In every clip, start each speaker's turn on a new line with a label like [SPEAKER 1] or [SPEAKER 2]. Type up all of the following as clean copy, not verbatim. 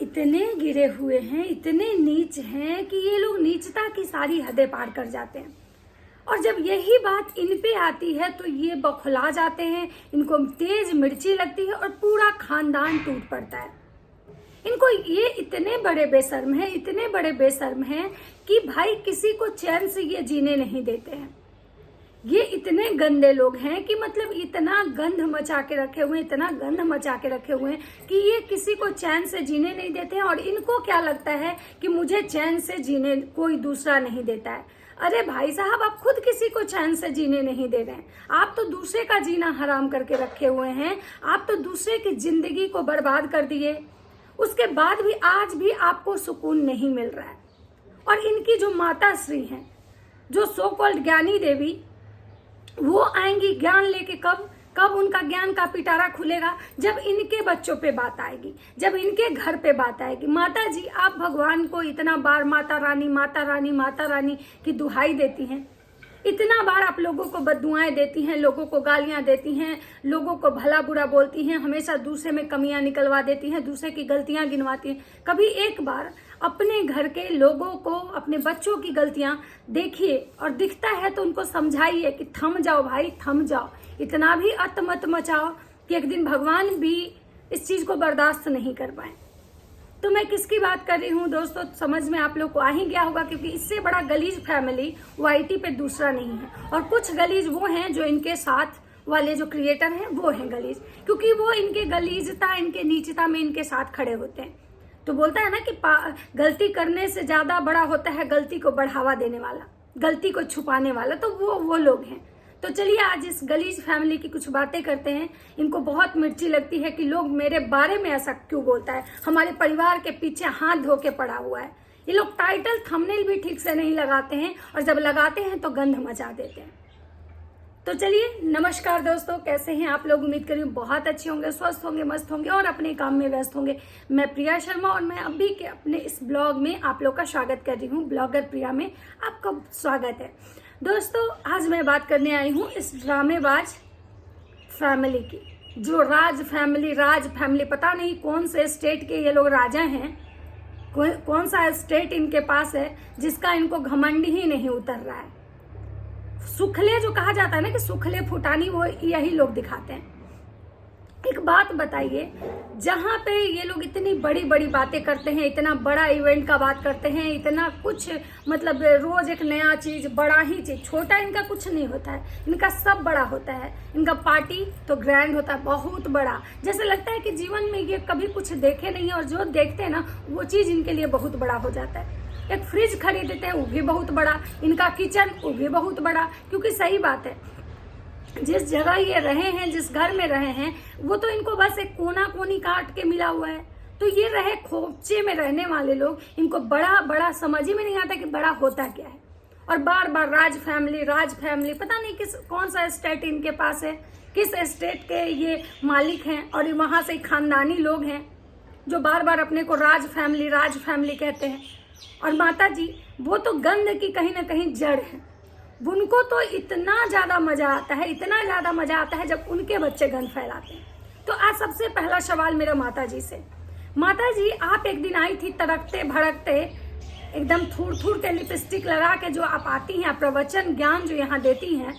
[SPEAKER 1] इतने गिरे हुए हैं, इतने नीच हैं कि ये लोग नीचता की सारी हदें पार कर जाते हैं। और जब यही बात इन पे आती है तो ये बौखला जाते हैं, इनको तेज मिर्ची लगती है और पूरा खानदान टूट पड़ता है। इनको ये इतने बड़े बेशर्म हैं, इतने बड़े बेशर्म हैं कि भाई किसी को चैन से ये जीने नहीं देते हैं। ये इतने गंदे लोग हैं कि मतलब इतना गंध मचा के रखे हुए हैं, इतना गंध मचा के रखे हुए हैं कि ये किसी को चैन से जीने नहीं देते हैं। और इनको क्या लगता है कि मुझे चैन से जीने कोई दूसरा नहीं देता है। अरे भाई साहब, आप खुद किसी को चैन से जीने नहीं दे रहे हैं। आप तो दूसरे का जीना हराम करके रखे हुए हैं। आप तो दूसरे की जिंदगी को बर्बाद कर दिए, उसके बाद भी आज भी आपको सुकून नहीं मिल रहा है। और इनकी जो माता श्री हैं, जो सो कॉल्ड ज्ञानी देवी, वो आएंगी ज्ञान लेके। कब उनका ज्ञान का पिटारा खुलेगा? जब इनके बच्चों पे बात आएगी, जब इनके घर पे बात आएगी। माता जी, आप भगवान को इतना बार माता रानी माता रानी माता रानी की दुहाई देती हैं, इतना बार आप लोगों को बददुआएं देती हैं, लोगों को गालियां देती हैं, लोगों को भला बुरा बोलती हैं, हमेशा दूसरे में कमियां निकलवा देती हैं, दूसरे की गलतियां गिनवाती हैं। कभी एक बार अपने घर के लोगों को, अपने बच्चों की गलतियां देखिए और दिखता है तो उनको समझाइए कि थम जाओ भाई, थम जाओ। इतना भी अत मत मचाओ कि एक दिन भगवान भी इस चीज को बर्दाश्त नहीं कर पाए। तो मैं किसकी बात कर रही हूँ दोस्तों, समझ में आप लोग को आ ही गया होगा, क्योंकि इससे बड़ा गलीज फैमिली वाईटी पे दूसरा नहीं है। और कुछ गलीज वो हैं जो इनके साथ वाले जो क्रिएटर हैं वो हैं गलीज, क्योंकि वो इनके गलीजता, इनके नीचता में इनके साथ खड़े होते हैं। तो बोलता है ना कि गलती करने से ज्यादा बड़ा होता है गलती को बढ़ावा देने वाला, गलती को छुपाने वाला। तो वो लोग हैं। तो चलिए आज इस गलीज फैमिली की कुछ बातें करते हैं। इनको बहुत मिर्ची लगती है कि लोग मेरे बारे में ऐसा क्यों बोलता है, हमारे परिवार के पीछे हाथ धो के पड़ा हुआ है। ये लोग टाइटल थंबनेल भी ठीक से नहीं लगाते हैं, और जब लगाते हैं तो गंध मचा देते हैं। तो चलिए, नमस्कार दोस्तों, कैसे हैं आप लोग? उम्मीद करी बहुत अच्छे होंगे, स्वस्थ होंगे, मस्त होंगे और अपने काम में व्यस्त होंगे। मैं प्रिया शर्मा और मैं अभी के अपने इस ब्लॉग में आप लोग का स्वागत कर रही हूँ। ब्लॉगर प्रिया में आपका स्वागत है। दोस्तों, आज मैं बात करने आई हूँ इस ड्रामेबाज फैमिली की, जो राज फैमिली, पता नहीं कौन से स्टेट के ये लोग राजा हैं, कौन सा स्टेट इनके पास है जिसका इनको घमंड ही नहीं उतर रहा है। सुखले जो कहा जाता है ना कि सुखले फुटानी, वो यही लोग दिखाते हैं। एक बात बताइए, जहां पे ये लोग इतनी बड़ी बड़ी बातें करते हैं, इतना बड़ा इवेंट का बात करते हैं, इतना कुछ मतलब रोज एक नया चीज, बड़ा ही चीज, छोटा इनका कुछ नहीं होता है, इनका सब बड़ा होता है। इनका पार्टी तो ग्रैंड होता है, बहुत बड़ा, जैसे लगता है कि जीवन में ये कभी कुछ देखे नहीं, और जो देखते हैं ना वो चीज इनके लिए बहुत बड़ा हो जाता है। एक फ्रिज खरीदते हैं, वो भी बहुत बड़ा, इनका किचन वो भी बहुत बड़ा। क्योंकि सही बात है, जिस जगह ये रहे हैं, जिस घर में रहे हैं, वो तो इनको बस एक कोना कोनी काट के मिला हुआ है। तो ये रहे खोपचे में रहने वाले लोग, इनको बड़ा बड़ा समझ ही में नहीं आता कि बड़ा होता क्या है। और बार बार राज फैमिली, पता नहीं कौन सा स्टेट इनके पास है, किस स्टेट के ये मालिक हैं, और वहां से खानदानी लोग हैं जो बार बार अपने को राज फैमिली कहते हैं। और माता जी, वो तो गंध की कहीं ना कहीं जड़ है। उनको तो इतना ज्यादा मजा आता है जब उनके बच्चे गंध फैलाते हैं। तो आज सबसे पहला सवाल मेरा माता जी से। माता जी, आप एक दिन आई थी तड़कते भड़कते, एकदम थूर के लिपस्टिक लगा के जो आप आती हैं, प्रवचन ज्ञान जो यहाँ देती हैं,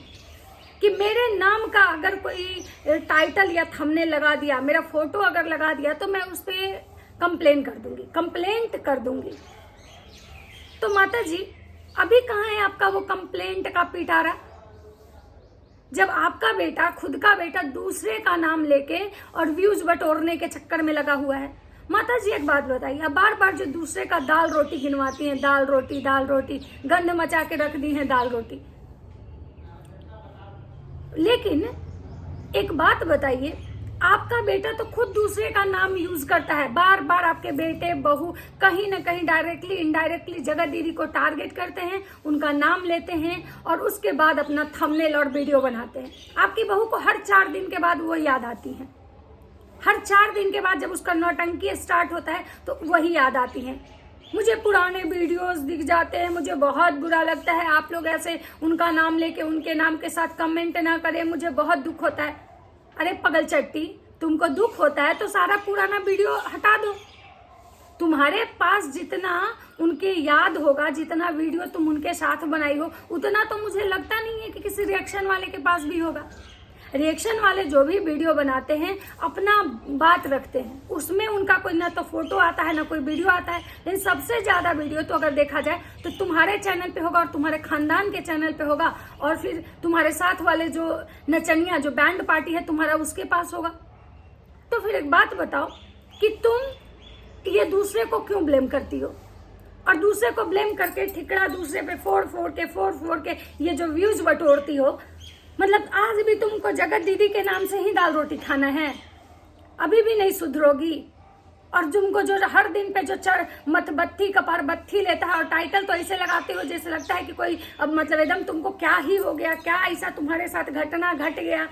[SPEAKER 1] कि मेरे नाम का अगर कोई टाइटल या थंबनेल लगा दिया, मेरा फोटो अगर लगा दिया, तो मैं उस पर कंप्लेंट कर दूंगी। तो माता जी, अभी कहाँ है आपका वो कंप्लेंट का पिटारा, जब आपका बेटा, खुद का बेटा, दूसरे का नाम लेके और व्यूज बटोरने के चक्कर में लगा हुआ है। माता जी, एक बात बताइए, अब बार बार जो दूसरे का दाल रोटी गिनवाती हैं, दाल रोटी, गंद मचा के रख दी है दाल रोटी। लेकिन एक बात बताइए, आपका बेटा तो खुद दूसरे का नाम यूज करता है। बार बार आपके बेटे बहू कहीं ना कहीं डायरेक्टली इनडायरेक्टली जगत दीदी को टारगेट करते हैं, उनका नाम लेते हैं और उसके बाद अपना थंबनेल और वीडियो बनाते हैं। आपकी बहू को हर 4 दिन के बाद वो याद आती है। हर 4 दिन के बाद जब उसका नौटंकी स्टार्ट होता है तो वही याद आती है। मुझे पुराने वीडियोस दिख जाते हैं, मुझे बहुत बुरा लगता है आप लोग ऐसे उनका नाम लेके उनके नाम के साथ कमेंट ना करें, मुझे बहुत दुख होता है। अरे पगल चट्टी, तुमको दुख होता है तो सारा पुराना वीडियो हटा दो। तुम्हारे पास जितना उनके याद होगा, जितना वीडियो तुम उनके साथ बनाई हो, उतना तो मुझे लगता नहीं है कि किसी रिएक्शन वाले के पास भी होगा। रिएक्शन वाले जो भी वीडियो बनाते हैं अपना बात रखते हैं, उसमें उनका कोई ना तो फोटो आता है ना कोई वीडियो आता है, लेकिन सबसे ज्यादा वीडियो तो अगर देखा जाए तो तुम्हारे चैनल पे होगा और तुम्हारे खानदान के चैनल पे होगा, और फिर तुम्हारे साथ वाले जो नचनिया, जो बैंड पार्टी है तुम्हारा, उसके पास होगा। तो फिर एक बात बताओ कि तुम ये दूसरे को क्यों ब्लेम करती हो, और दूसरे को ब्लेम करके ठिकरा दूसरे पे फोड़ फोड़ के ये जो व्यूज बटोरती हो, मतलब आज भी तुमको जगत दीदी के नाम से ही दाल रोटी खाना है, अभी भी नहीं सुधरोगी। और तुमको जो हर दिन पे जो मत बत्ती कपार बत्ती लेता है, और टाइटल तो ऐसे लगाते हो जैसे लगता है कि कोई अब मतलब एकदम तुमको क्या ही हो गया, क्या ऐसा तुम्हारे साथ घटना घट गया।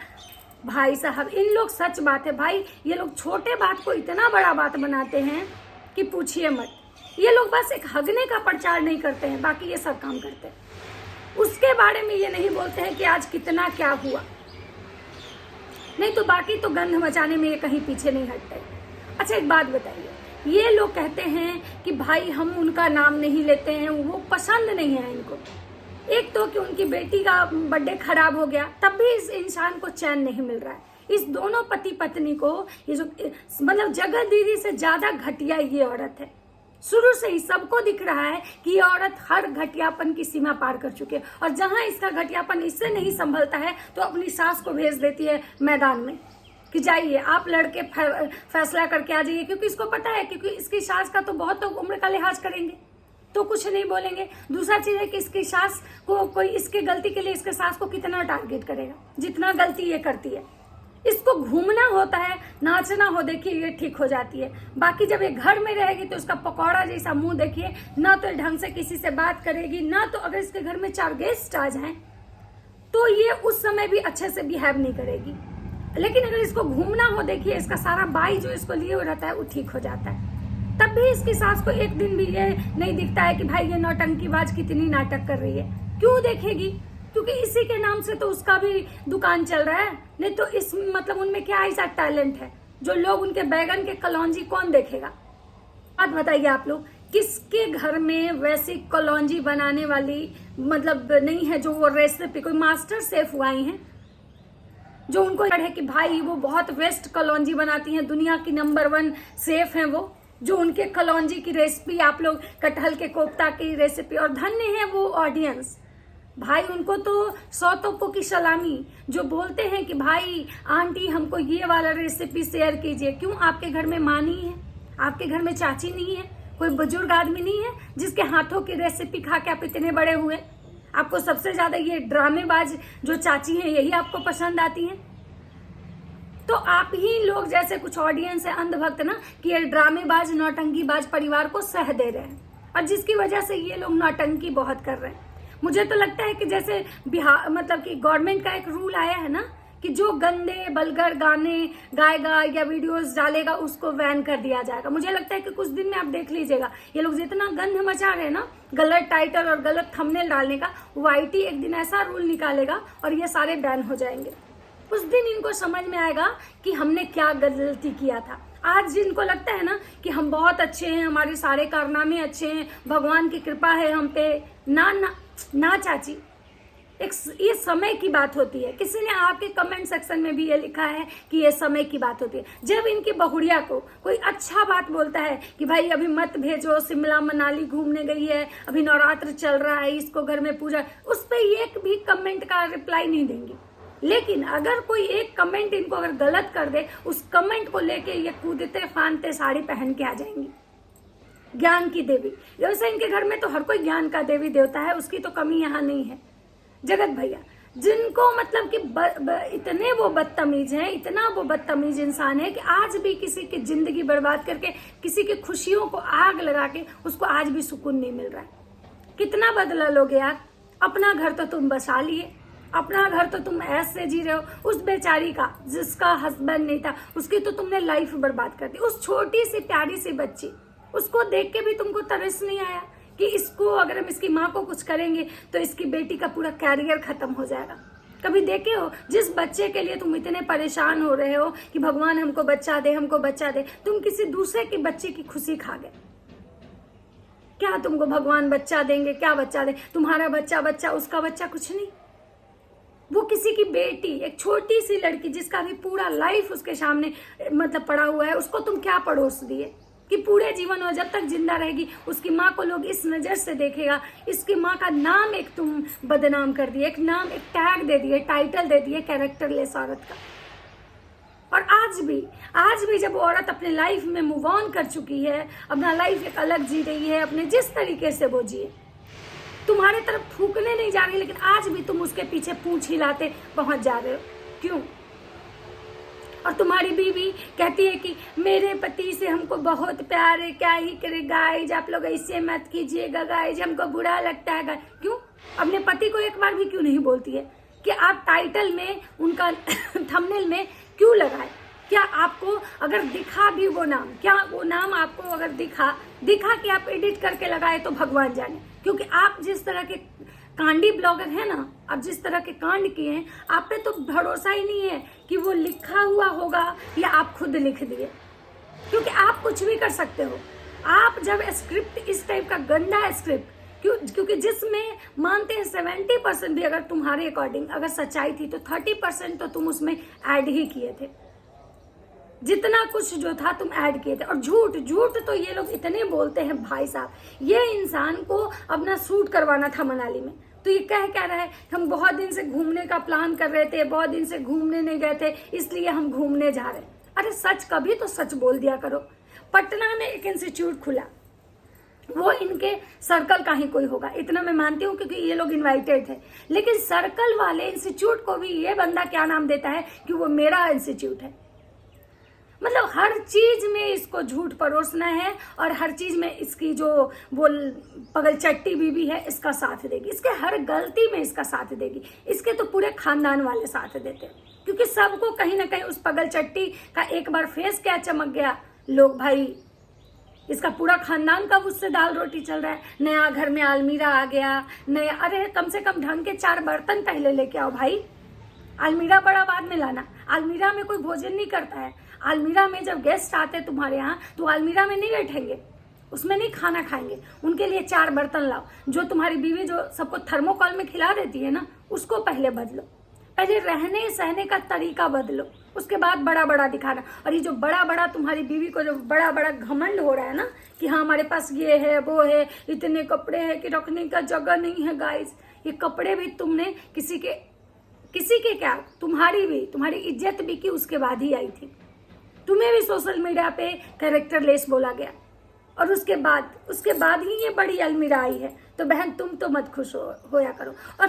[SPEAKER 1] भाई साहब, इन लोग, सच बात है भाई, ये लोग छोटे बात को इतना बड़ा बात बनाते हैं कि पूछिए मत। ये लोग बस एक हगने का प्रचार नहीं करते हैं, बाकी ये सब काम करते हैं। उसके बारे में ये नहीं बोलते हैं कि आज कितना क्या हुआ, नहीं तो बाकी तो गंध मचाने में ये कहीं पीछे नहीं हटते। अच्छा एक बात बताइए, ये लोग कहते हैं कि भाई हम उनका नाम नहीं लेते हैं, वो पसंद नहीं है इनको। एक तो कि उनकी बेटी का बर्थडे खराब हो गया, तब भी इस इंसान को चैन नहीं मिल रहा है। इस दोनों पति पत्नी को, ये जो मतलब जगत दीदी से ज्यादा घटिया ये औरत है। शुरू से ही सबको दिख रहा है कि ये औरत हर घटियापन की सीमा पार कर चुकी है, और जहां इसका घटियापन इससे नहीं संभलता है तो अपनी सास को भेज देती है मैदान में कि जाइए आप लड़के फैसला करके आ जाइए, क्योंकि इसको पता है, क्योंकि इसकी सास का तो बहुत लोग उम्र का लिहाज करेंगे तो कुछ नहीं बोलेंगे। दूसरा चीज है कि इसकी सास को कोई इसके गलती के लिए इसके सास को कितना टारगेट करेगा, जितना गलती ये करती है। इसको घूमना होता है, नाचना हो, देखिए ये ठीक हो जाती है। बाकी जब ये घर में रहेगी तो इसका पकौड़ा जैसा मुंह देखिए, ना तो ढंग से किसी से बात करेगी, ना तो अगर इसके घर में 4 गेस्ट आ जाएं तो ये उस समय भी अच्छे से बिहेव नहीं करेगी। लेकिन अगर इसको घूमना हो, देखिए इसका सारा बाई जो इसको लिए हुआ रहता है वो ठीक हो जाता है। तब भी इसकी सास को एक दिन भी ये नहीं दिखता है कि भाई ये नौटंकीबाज कितनी नाटक कर रही है। क्यों देखेगी? क्योंकि इसी के नाम से तो उसका भी दुकान चल रहा है। नहीं तो इस मतलब उनमें क्या ऐसा टैलेंट है जो लोग उनके बैगन के कलौंजी कौन देखेगा? बात बताइए आप लोग, किसके घर में वैसी कलौंजी बनाने वाली मतलब नहीं है जो वो रेसिपी, कोई मास्टर शेफ हुआ ही है जो उनको है कि भाई वो बहुत बेस्ट कलौंजी बनाती हैं, दुनिया की नंबर 1 शेफ हैं वो, जो उनके कलौंजी की रेसिपी आप लोग, कटहल के कोफ्ता की रेसिपी, और धन्य है वो ऑडियंस भाई, उनको तो 100 तोपों की सलामी, जो बोलते हैं कि भाई आंटी हमको ये वाला रेसिपी शेयर कीजिए। क्यों आपके घर में माँ नहीं है? आपके घर में चाची नहीं है? कोई बुजुर्ग आदमी नहीं है जिसके हाथों की रेसिपी खा के आप इतने बड़े हुए? आपको सबसे ज्यादा ये ड्रामेबाज जो चाची हैं यही आपको पसंद आती हैं? तो आप ही लोग जैसे कुछ ऑडियंस है अंधभक्त ना, कि ये ड्रामेबाज नौटंकीबाज परिवार को सह दे रहे हैं, और जिसकी वजह से ये लोग नौटंकी बहुत कर रहे हैं। मुझे तो लगता है कि जैसे बिहार मतलब कि गवर्नमेंट का एक रूल आया है ना कि जो गंदे बलगर गाने गाएगा या वीडियोस डालेगा उसको बैन कर दिया जाएगा। मुझे लगता है कि कुछ दिन में आप देख लीजिएगा, ये लोग जितना गंद मचा रहे हैं ना गलत टाइटल और गलत थंबनेल डालने का, वाईटी एक दिन ऐसा रूल निकालेगा और ये सारे बैन हो जाएंगे। उस दिन इनको समझ में आएगा कि हमने क्या गलती किया था। आज जिनको लगता है ना कि हम बहुत अच्छे हैं, हमारे सारे कारनामे अच्छे हैं, भगवान की कृपा है हम पे, ना ना ना चाची, एक ये समय की बात होती है। किसी ने आपके कमेंट सेक्शन में भी ये लिखा है कि ये समय की बात होती है। जब इनकी बहुड़िया को कोई अच्छा बात बोलता है कि भाई अभी मत भेजो, शिमला मनाली घूमने गई है, अभी नवरात्र चल रहा है, इसको घर में पूजा, उस पर एक भी कमेंट का रिप्लाई नहीं देंगी। लेकिन अगर कोई एक कमेंट इनको अगर गलत कर दे, उस कमेंट को लेके ये कूदते फानते साड़ी पहन के आ जाएंगी। ज्ञान की देवी, वैसे इनके घर में तो हर कोई ज्ञान का देवी देवता है, उसकी तो कमी यहाँ नहीं है। जगत भैया जिनको मतलब कि इतने वो बदतमीज हैं, इतना वो बदतमीज इंसान है कि आज भी किसी की जिंदगी बर्बाद करके, किसी की खुशियों को आग लगा के उसको आज भी सुकून नहीं मिल रहा है। कितना बदला लोगे यार? अपना घर तो तुम बसा लिए, अपना घर तो तुम ऐसे जी रहे हो। उस बेचारी का जिसका हस्बैंड नहीं था, उसकी तो तुमने लाइफ बर्बाद कर दी। उस छोटी सी प्यारी सी बच्ची, उसको देख के भी तुमको तरस नहीं आया कि इसको अगर हम इसकी माँ को कुछ करेंगे तो इसकी बेटी का पूरा कैरियर खत्म हो जाएगा। कभी देखे हो जिस बच्चे के लिए तुम इतने परेशान हो रहे हो कि भगवान हमको बच्चा दे, हमको बच्चा दे, तुम किसी दूसरे की बच्चे की खुशी खा गए। क्या तुमको भगवान बच्चा देंगे, क्या बच्चा दे, तुम्हारा बच्चा उसका बच्चा, कुछ नहीं। वो किसी की बेटी, एक छोटी सी लड़की जिसका भी पूरा लाइफ उसके सामने मतलब पड़ा हुआ है, उसको तुम क्या पड़ोस दिए कि पूरे जीवन वो जब तक जिंदा रहेगी उसकी माँ को लोग इस नज़र से देखेगा। इसकी माँ का नाम एक तुम बदनाम कर दिए, एक नाम, एक टैग दे दिए, टाइटल दे दिए कैरेक्टरलेस औरत का। और आज भी जब वो औरत अपने लाइफ में मूव ऑन कर चुकी है, अपना लाइफ एक अलग जी रही है, अपने जिस तरीके से वो जिए, तुम्हारे तरफ थूकने नहीं जा रही, लेकिन आज भी तुम उसके पीछे पूंछ हिलाते पहुंच जा रहे हो। क्यों? और तुम्हारी बीवी कहती है कि मेरे पति से हमको बहुत प्यार है, क्या ही करे गाइज, आप लोग ऐसे मत कीजिएगा गाइज, हमको बुरा लगता है। क्यों? अपने पति को एक बार भी क्यों नहीं बोलती है कि आप टाइटल में उनका थंबनेल में क्यों लगाए? क्या आपको अगर दिखा भी वो नाम, क्या वो नाम आपको अगर दिखा कि आप एडिट करके लगाए तो भगवान जाने। क्योंकि आप जिस तरह के कांडी ब्लॉगर है ना, आप जिस तरह के कांड किए हैं, आप पे तो भरोसा ही नहीं है कि वो लिखा हुआ होगा या आप खुद लिख दिए, क्योंकि आप कुछ भी कर सकते हो। आप जब स्क्रिप्ट इस टाइप का गंदा स्क्रिप्ट, क्योंकि जिसमें मानते हैं 70% भी अगर तुम्हारे अकॉर्डिंग अगर सच्चाई थी तो 30% तो तुम उसमें ऐड ही किए थे, जितना कुछ जो था तुम ऐड किए थे। और झूठ तो ये लोग इतने बोलते हैं भाई साहब, ये इंसान को अपना शूट करवाना था मनाली में, तो ये कह रहा है हम बहुत दिन से घूमने का प्लान कर रहे थे, बहुत दिन से घूमने नहीं गए थे, इसलिए हम घूमने जा रहे हैं। अरे सच कभी तो सच बोल दिया करो। पटना में एक इंस्टीट्यूट खुला, वो इनके सर्कल का ही कोई होगा, इतना मैं मानती हूँ, क्योंकि ये लोग इनवाइटेड थे। लेकिन सर्कल वाले इंस्टीट्यूट को भी ये बंदा क्या नाम देता है कि वो मेरा इंस्टीट्यूट है। मतलब हर चीज में इसको झूठ परोसना है और हर चीज में इसकी जो वो पगलचट्टी बीवी है इसका साथ देगी, इसके हर गलती में इसका साथ देगी। इसके तो पूरे खानदान वाले साथ देते हैं, क्योंकि सबको कहीं ना कहीं उस पगलचट्टी का एक बार फेस क्या चमक गया, लोग भाई इसका पूरा खानदान का उससे दाल रोटी चल रहा है। नया घर में अलमीरा आ गया, नया, अरे कम से कम ढंग के 4 बर्तन पहले लेके आओ भाई। अलमीरा बड़ा बाद में लाना, अलमीरा में कोई भोजन नहीं करता है। अलमीरा में जब गेस्ट आते हैं तुम्हारे यहाँ तो अलमीरा में नहीं बैठेंगे, उसमें नहीं खाना खाएंगे, उनके लिए 4 बर्तन लाओ। जो तुम्हारी बीवी जो सबको थर्मोकॉल में खिला देती है ना, उसको पहले बदलो, पहले रहने सहने का तरीका बदलो, उसके बाद बड़ा बड़ा दिखाना। और ये जो बड़ा बड़ा तुम्हारी बीवी को जो बड़ा बड़ा घमंड हो रहा है ना कि हाँ हमारे पास ये है वो है, इतने कपड़े हैं कि रखने का जगह नहीं है। गाइस ये कपड़े भी तुमने किसी के क्या, तुम्हारी इज्जत भी की उसके बाद ही आई थी। तुम्हें भी सोशल मीडिया पे कैरेक्टरलेस बोला गया और उसके बाद ही ये बड़ी अलमीरा आई है। तो बहन तुम तो मत खुश होया करो। और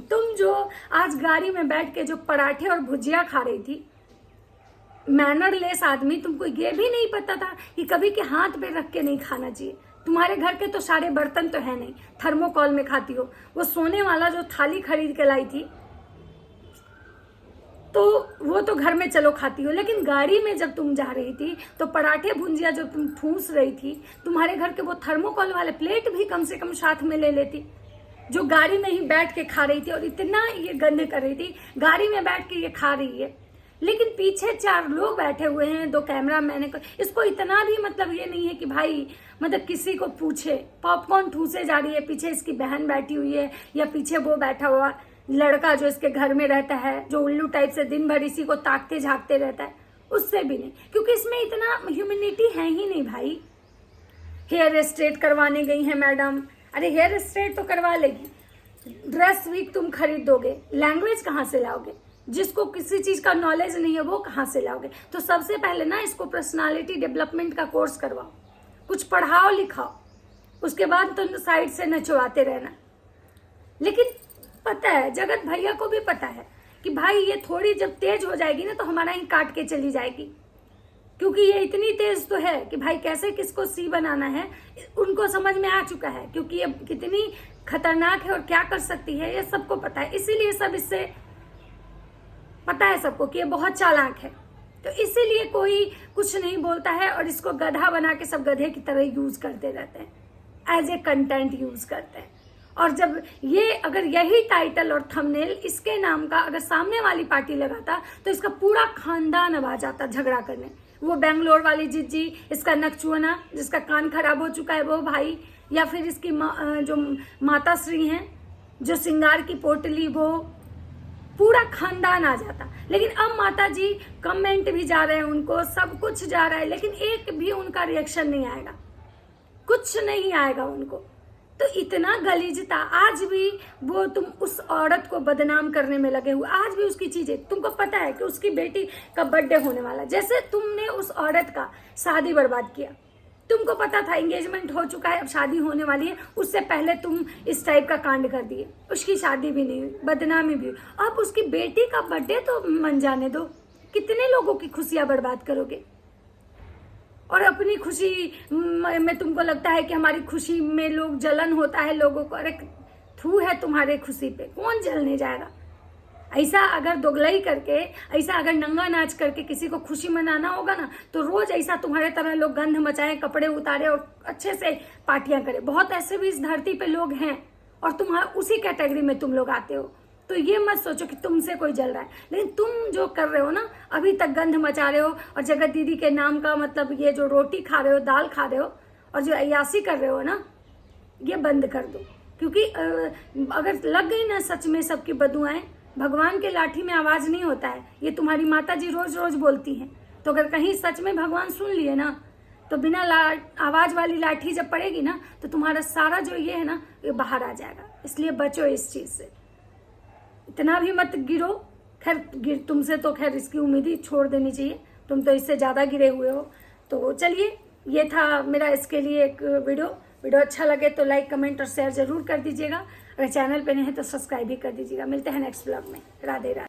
[SPEAKER 1] तुम जो आज गाड़ी में बैठ के जो पराठे और भुजिया खा रही थी, मैनरलेस आदमी, तुमको ये भी नहीं पता था कि कभी के हाथ पे रख के नहीं खाना चाहिए। तुम्हारे घर के तो सारे बर्तन तो है नहीं, थर्मोकॉल में खाती हो। वो सोने वाला जो थाली खरीद के लाई थी तो वो तो घर में चलो खाती हो, लेकिन गाड़ी में जब तुम जा रही थी तो पराठे भुंजिया जो तुम ठूस रही थी, तुम्हारे घर के वो थर्मोकॉल वाले प्लेट भी कम से कम साथ में ले लेती, जो गाड़ी में ही बैठ के खा रही थी। और इतना ये गंदे कर रही थी, गाड़ी में बैठ के ये खा रही है, लेकिन पीछे 4 लोग बैठे हुए हैं, 2 कैमरामैन है। इसको इतना भी मतलब ये नहीं है कि भाई मतलब किसी को पूछे। पॉपकॉर्न ठूसे जा रही है, पीछे इसकी बहन बैठी हुई है या पीछे वो बैठा हुआ लड़का जो इसके घर में रहता है, जो उल्लू टाइप से दिन भर इसी को ताकते झांकते रहता है, उससे भी नहीं, क्योंकि इसमें इतना ह्यूमैनिटी है ही नहीं भाई। हेयर स्ट्रेट करवाने गई है मैडम, अरे हेयर स्ट्रेट तो करवा लेगी, ड्रेस भी तुम खरीद दोगे, लैंग्वेज कहाँ से लाओगे? जिसको किसी चीज का नॉलेज नहीं है वो कहाँ से लाओगे? तो सबसे पहले ना इसको पर्सनालिटी डेवलपमेंट का कोर्स करवाओ, कुछ पढ़ाओ लिखाओ, उसके बाद तो साइड से नचवाते रहना। लेकिन पता है, जगत भैया को भी पता है कि भाई ये थोड़ी जब तेज हो जाएगी ना तो हमारा ही काट के चली जाएगी, क्योंकि ये इतनी तेज तो है कि भाई कैसे किसको सी बनाना है उनको समझ में आ चुका है, क्योंकि ये कितनी खतरनाक है और क्या कर सकती है ये सबको पता है। इसीलिए सब इससे पता है सबको कि ये बहुत चालाक है, तो इसीलिए कोई कुछ नहीं बोलता है और इसको गधा बना के सब गधे की तरह यूज करते रहते हैं, एज ए कंटेंट यूज करते हैं। और जब ये अगर यही टाइटल और थंबनेल इसके नाम का अगर सामने वाली पार्टी लगाता तो इसका पूरा खानदान अब आ जाता झगड़ा करने। वो बेंगलोर वाली जिज्जी, इसका नकचुआना जिसका कान खराब हो चुका है वो भाई, या फिर इसकी जो माता श्री हैं, जो श्रृंगार की पोटली, वो पूरा खानदान आ जाता। लेकिन अब माता जी कमेंट भी जा रहे हैं उनको, सब कुछ जा रहा है, लेकिन एक भी उनका रिएक्शन नहीं आएगा, कुछ नहीं आएगा उनको। तो इतना गलीजता, आज भी वो तुम उस औरत को बदनाम करने में लगे हुए, आज भी उसकी चीजें, तुमको पता है कि उसकी बेटी का बर्थडे होने वाला, जैसे तुमने उस औरत का शादी बर्बाद किया, तुमको पता था एंगेजमेंट हो चुका है, अब शादी होने वाली है, उससे पहले तुम इस टाइप का कांड कर दिए, उसकी शादी भी नहीं हुई, बदनामी भी हुई, अब उसकी बेटी का बर्थडे तो मन जाने दो, कितने लोगों की खुशियां बर्बाद करोगे। और अपनी खुशी में तुमको लगता है कि हमारी खुशी में लोग जलन होता है लोगों को, अरे थू है तुम्हारे खुशी पे, कौन जलने जाएगा। ऐसा अगर दोगलाई करके, ऐसा अगर नंगा नाच करके किसी को खुशी मनाना होगा ना, तो रोज ऐसा तुम्हारे तरह लोग गंध मचाएं, कपड़े उतारे और अच्छे से पार्टियां करें। बहुत ऐसे भी इस धरती पे लोग हैं और तुम्हारा उसी कैटेगरी में तुम लोग आते हो। तो ये मत सोचो कि तुमसे कोई जल रहा है, लेकिन तुम जो कर रहे हो ना, अभी तक गंध मचा रहे हो और जगत दीदी के नाम का मतलब ये जो रोटी खा रहे हो, दाल खा रहे हो और जो अय्यासी कर रहे हो ना, ये बंद कर दो। क्योंकि अगर लग गई ना सच में सबकी बदुआएं, भगवान के लाठी में आवाज नहीं होता है, ये तुम्हारी माता जी रोज रोज बोलती हैं। तो अगर कहीं सच में भगवान सुन लिए ना, तो बिना आवाज वाली लाठी जब पड़ेगी ना, तो तुम्हारा सारा जो ये है ना, ये बाहर आ जाएगा। इसलिए बचो इस चीज से, इतना भी मत गिरो। खैर तुमसे तो खैर इसकी उम्मीद ही छोड़ देनी चाहिए, तुम तो इससे ज्यादा गिरे हुए हो। तो चलिए, ये था मेरा इसके लिए एक वीडियो अच्छा लगे तो लाइक, कमेंट और शेयर जरूर कर दीजिएगा। अगर चैनल पे नहीं है तो सब्सक्राइब भी कर दीजिएगा। मिलते हैं नेक्स्ट ब्लॉग में। राधे राधे।